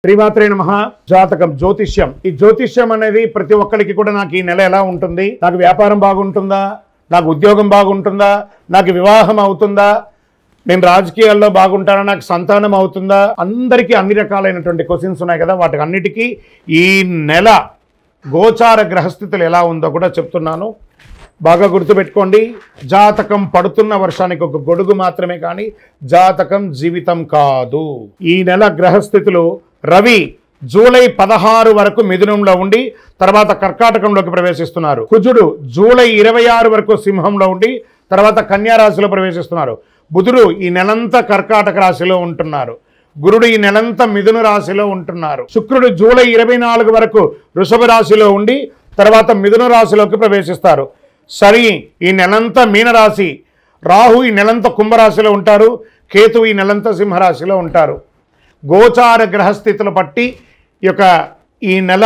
శ్రీమాత్రే నమః. జాతకం జ్యోతిష్యం. ఈ జ్యోతిష్యం అనేది ప్రతి ఒక్కరికి కూడా నాకు ఈ నెల ఎలా ఉంటుంది, నాకు వ్యాపారం బాగుంటుందా, నాకు ఉద్యోగం బాగుంటుందా, నాకు వివాహం అవుతుందా, నేను రాజకీయాల్లో బాగుంటానా, నాకు సంతానం అవుతుందా, అందరికీ అన్ని రకాలైనటువంటి క్వశ్చన్స్ ఉన్నాయి కదా. వాటికి అన్నిటికీ ఈ నెల గోచార గ్రహస్థితులు ఎలా ఉందో కూడా చెప్తున్నాను. బాగా గుర్తుపెట్టుకోండి. జాతకం పడుతున్న వర్షానికి ఒక గొడుగు మాత్రమే, కానీ జాతకం జీవితం కాదు. ఈ నెల గ్రహస్థితులు: రవి జూలై 16 వరకు మిథునంలో ఉండి తర్వాత కర్కాటకంలోకి ప్రవేశిస్తున్నారు. కుజుడు జూలై 26 వరకు సింహంలో ఉండి తర్వాత కన్యా రాశిలో ప్రవేశిస్తున్నారు. బుధుడు ఈ నెలంతా కర్కాటక రాశిలో ఉంటున్నారు. గురుడు ఈ నెలంతా మిథున రాశిలో ఉంటున్నారు. శుక్రుడు జూలై 24 వరకు వృషభ రాశిలో ఉండి తర్వాత మిథున రాశిలోకి ప్రవేశిస్తారు. శని ఈ నెలంతా మీనరాశి, రాహు ఈ నెలంతా కుంభరాశిలో ఉంటారు, కేతు ఈ నెలంతా సింహరాశిలో ఉంటారు. గోచార గ్రహస్థితులు బట్టి ఈ నెల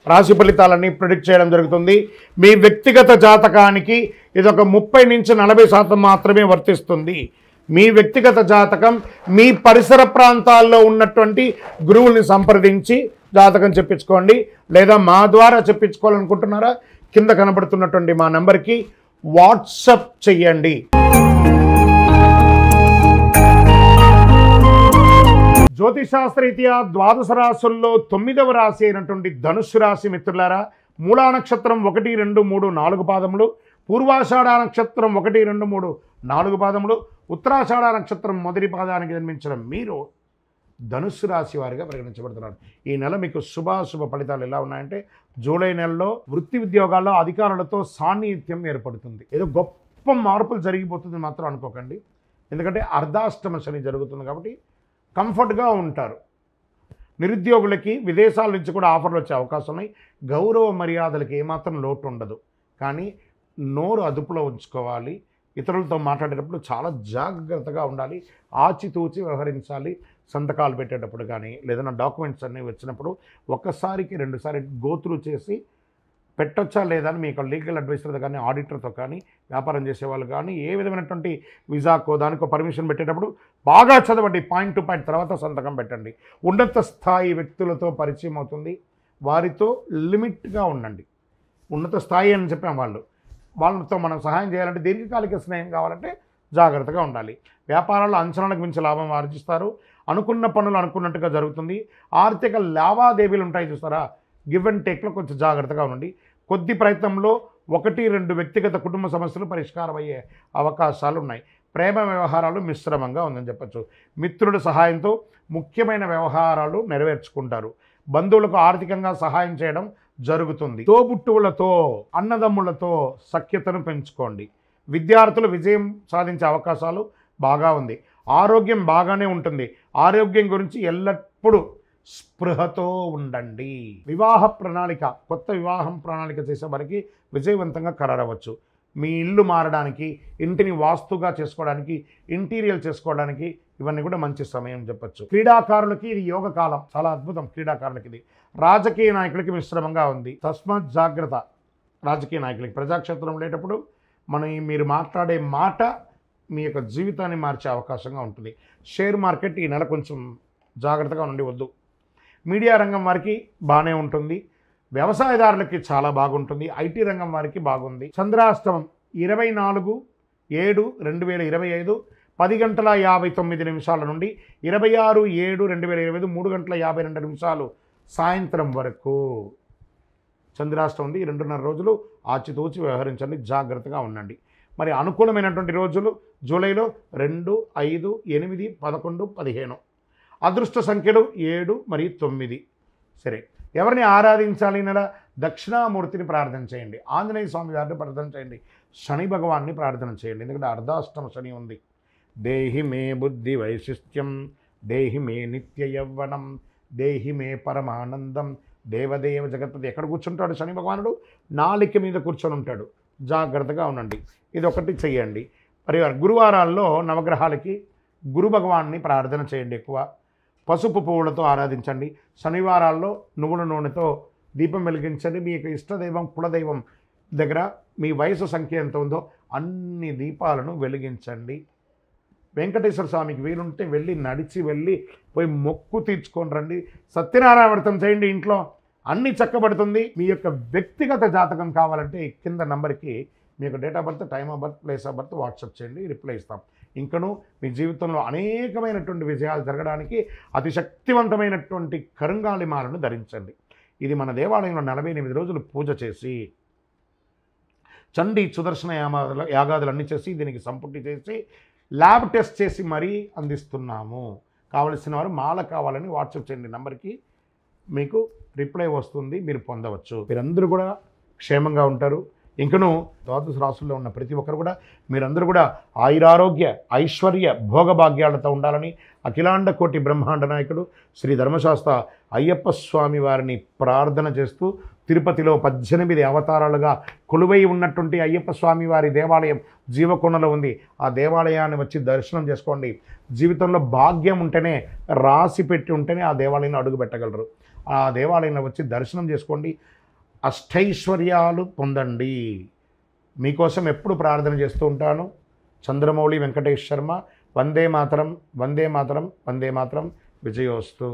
రాశి ఫలితాలన్నీ ప్రిడిక్ట్ చేయడం జరుగుతుంది. మీ వ్యక్తిగత జాతకానికి ఇదొక 30 నుంచి 40% మాత్రమే వర్తిస్తుంది. మీ వ్యక్తిగత జాతకం మీ పరిసర ప్రాంతాల్లో ఉన్నటువంటి గురువుల్ని సంప్రదించి జాతకం చెప్పించుకోండి. లేదా మా ద్వారా చెప్పించుకోవాలనుకుంటున్నారా, కింద కనబడుతున్నటువంటి మా నెంబర్కి వాట్సప్ చెయ్యండి. జ్యోతిశాస్త్రరీత్యా ద్వాదశ రాశుల్లో 9వ రాశి అయినటువంటి ధనుస్సు రాశి మిత్రులారా, మూలా నక్షత్రం 1, 2, 3, 4 పాదములు, పూర్వాషాఢ నక్షత్రం 1, 2, 3, 4 పాదములు, ఉత్తరాషాఢ నక్షత్రం మొదటి పాదానికి జన్మించిన మీరు ధనుస్సు రాశి వారిగా పరిగణించబడుతున్నారు. ఈ నెల మీకు శుభాశుభ ఫలితాలు ఎలా ఉన్నాయంటే, జూలై నెలలో వృత్తి ఉద్యోగాల్లో అధికారులతో సాన్నిహిత్యం ఏర్పడుతుంది. ఏదో గొప్ప మార్పులు జరిగిపోతుంది మాత్రం అనుకోకండి. ఎందుకంటే అర్ధాష్టమ శని జరుగుతుంది కాబట్టి కంఫర్ట్గా ఉంటారు. నిరుద్యోగులకి విదేశాల నుంచి కూడా ఆఫర్లు వచ్చే అవకాశం ఉన్నాయి. గౌరవ మర్యాదలకి ఏమాత్రం లోటు ఉండదు. కానీ నోరు అదుపులో ఉంచుకోవాలి. ఇతరులతో మాట్లాడేటప్పుడు చాలా జాగ్రత్తగా ఉండాలి. ఆచితూచి వ్యవహరించాలి. సంతకాలు పెట్టేటప్పుడు కానీ లేదన్నా డాక్యుమెంట్స్ అన్నీ వచ్చినప్పుడు ఒక్కసారికి 2 సార్లు గోత్రు చేసి పెట్టొచ్చా లేదా అని మీకు లీగల్ అడ్వైజర్తో కానీ ఆడిటర్తో కానీ వ్యాపారం చేసేవాళ్ళు కానీ ఏ విధమైనటువంటి విజాకో దానికో పర్మిషన్ పెట్టేటప్పుడు బాగా చదవండి. పాయింట్ టు పాయింట్ తర్వాత సంతకం పెట్టండి. ఉన్నత స్థాయి వ్యక్తులతో పరిచయం అవుతుంది. వారితో లిమిట్గా ఉండండి. ఉన్నత స్థాయి అని చెప్పాం, వాళ్ళతో మనం సహాయం చేయాలంటే, దీర్ఘకాలిక స్నేహం కావాలంటే జాగ్రత్తగా ఉండాలి. వ్యాపారాల్లో అంచనాలకు మించి లాభం ఆర్జిస్తారు. అనుకున్న పనులు అనుకున్నట్టుగా జరుగుతుంది. ఆర్థిక లావాదేవీలు ఉంటాయి చూస్తారా, గివ్ అండ్ టేక్లో కొంచెం జాగ్రత్తగా ఉండండి. కొద్ది ప్రయత్నంలో 1, 2 వ్యక్తిగత కుటుంబ సమస్యలు పరిష్కారం అయ్యే అవకాశాలు ఉన్నాయి. ప్రేమ వ్యవహారాలు మిశ్రమంగా ఉందని చెప్పచ్చు. మిత్రుల సహాయంతో ముఖ్యమైన వ్యవహారాలు నెరవేర్చుకుంటారు. బంధువులకు ఆర్థికంగా సహాయం చేయడం జరుగుతుంది. తోబుట్టువులతో, అన్నదమ్ములతో సఖ్యతను పెంచుకోండి. విద్యార్థులు విజయం సాధించే అవకాశాలు బాగా ఉంది. ఆరోగ్యం బాగానే ఉంటుంది. ఆరోగ్యం గురించి ఎల్లప్పుడూ స్పృహతో ఉండండి. వివాహ ప్రణాళిక, కొత్త వివాహం ప్రణాళిక చేసే వారికి విజయవంతంగా ఖరారవచ్చు. మీ ఇల్లు మారడానికి, ఇంటిని వాస్తుగా చేసుకోవడానికి, ఇంటీరియర్ చేసుకోవడానికి ఇవన్నీ కూడా మంచి సమయం చెప్పచ్చు. క్రీడాకారులకి ఇది యోగ కాలం, చాలా అద్భుతం. క్రీడాకారులకి ఇది. రాజకీయ నాయకులకి మిశ్రమంగా ఉంది. తస్మాత్ జాగ్రత్త. రాజకీయ నాయకులకి ప్రజాక్షేత్రం ఉండేటప్పుడు మీరు మాట్లాడే మాట మీ యొక్క జీవితాన్ని మార్చే అవకాశంగా ఉంటుంది. షేర్ మార్కెట్ ఈ నెల కొంచెం జాగ్రత్తగా ఉండి వద్దు. మీడియా రంగం వారికి బాగానే ఉంటుంది. వ్యవసాయదారులకి చాలా బాగుంటుంది. ఐటీ రంగం వారికి బాగుంది. చంద్రాష్టమం 24/7/2025 10:59 నుండి 26/7/2025 3:52 సాయంత్రం వరకు చంద్రాష్టమం ఉంది. 2.5 రోజులు ఆచితూచి వ్యవహరించండి, జాగ్రత్తగా ఉండండి. మరి అనుకూలమైనటువంటి రోజులు జూలైలో 2, 5, 8, 11, 15. అదృష్ట సంఖ్యలు 7 మరియు 9. సరే, ఎవరిని ఆరాధించాలి నెల? దక్షిణామూర్తిని ప్రార్థన చేయండి. ఆంజనేయ స్వామి వారిని ప్రార్థన చేయండి. శని భగవాన్ని ప్రార్థన చేయండి. ఎందుకంటే అర్ధాష్టమ శని ఉంది. దేహి మే బుద్ధి వైశిష్ట్యం, దేహి మే నిత్య యవ్వనం, దేహి మే పరమానందం, దేవదేవ జగత్పతి. ఎక్కడ కూర్చుంటాడు శని భగవానుడు? నాలిక మీద కూర్చొని ఉంటాడు. జాగ్రత్తగా ఉండండి. ఇది ఒకటి చెయ్యండి. మరి గురువారాల్లో నవగ్రహాలకి గురు భగవాన్ని ప్రార్థన చేయండి. ఎక్కువ పసుపు పువ్వులతో ఆరాధించండి. శనివారాల్లో నువ్వుల నూనెతో దీపం వెలిగించండి. మీ యొక్క ఇష్టదైవం, కులదైవం దగ్గర మీ వయసు సంఖ్య ఎంత ఉందో అన్ని దీపాలను వెలిగించండి. వెంకటేశ్వర స్వామికి వీలుంటే వెళ్ళి నడిచి వెళ్ళి పోయి మొక్కు తీర్చుకొని రండి. సత్యనారాయణ వ్రతం చేయండి, ఇంట్లో అన్నీ చక్కబడుతుంది. మీ యొక్క వ్యక్తిగత జాతకం కావాలంటే కింద నంబర్కి మీ యొక్క date of birth, time of birth, place of birth WhatsApp చేయండి, రిప్లై ఇస్తాం. ఇంకను మీ జీవితంలో అనేకమైనటువంటి విజయాలు జరగడానికి అతి శక్తివంతమైనటువంటి కరుంగాలి మాలను ధరించండి. ఇది మన దేవాలయంలో 48 రోజులు పూజ చేసి చండీ సుదర్శన యాగాదులన్నీ చేసి దీనికి సంపుటి చేసి ల్యాబ్ టెస్ట్ చేసి మరీ అందిస్తున్నాము. కావలసిన వారు మాల కావాలని వాట్సాప్ చేయండి నంబర్కి, మీకు రిప్లై వస్తుంది, మీరు పొందవచ్చు. మీరందరూ కూడా క్షేమంగా ఉంటారు. ఇంకను ద్వాదశ రాశుల్లో ఉన్న ప్రతి ఒక్కరు కూడా మీరందరూ కూడా ఆయురారోగ్య ఐశ్వర్య భోగభాగ్యాలతో ఉండాలని అఖిలాండ కోటి బ్రహ్మాండ నాయకుడు శ్రీ ధర్మశాస్త్ర అయ్యప్ప స్వామి వారిని ప్రార్థన చేస్తూ, తిరుపతిలో 18 అవతారాలుగా కొలువై ఉన్నటువంటి అయ్యప్ప స్వామి వారి దేవాలయం జీవకొండలో ఉంది. ఆ దేవాలయాన్ని వచ్చి దర్శనం చేసుకోండి. జీవితంలో భాగ్యం ఉంటేనే, రాసి పెట్టి ఉంటేనే ఆ దేవాలయంలో అడుగు పెట్టగలరు. ఆ దేవాలయంలో వచ్చి దర్శనం చేసుకోండి, అష్టైశ్వర్యాలు పొందండి. మీకోసం ఎప్పుడు ప్రార్థన చేస్తూ ఉంటాను. చంద్రమౌళి వెంకటేష్ శర్మ. వందే మాతరం, వందే మాతరం, వందే మాతరం. విజయోస్తు.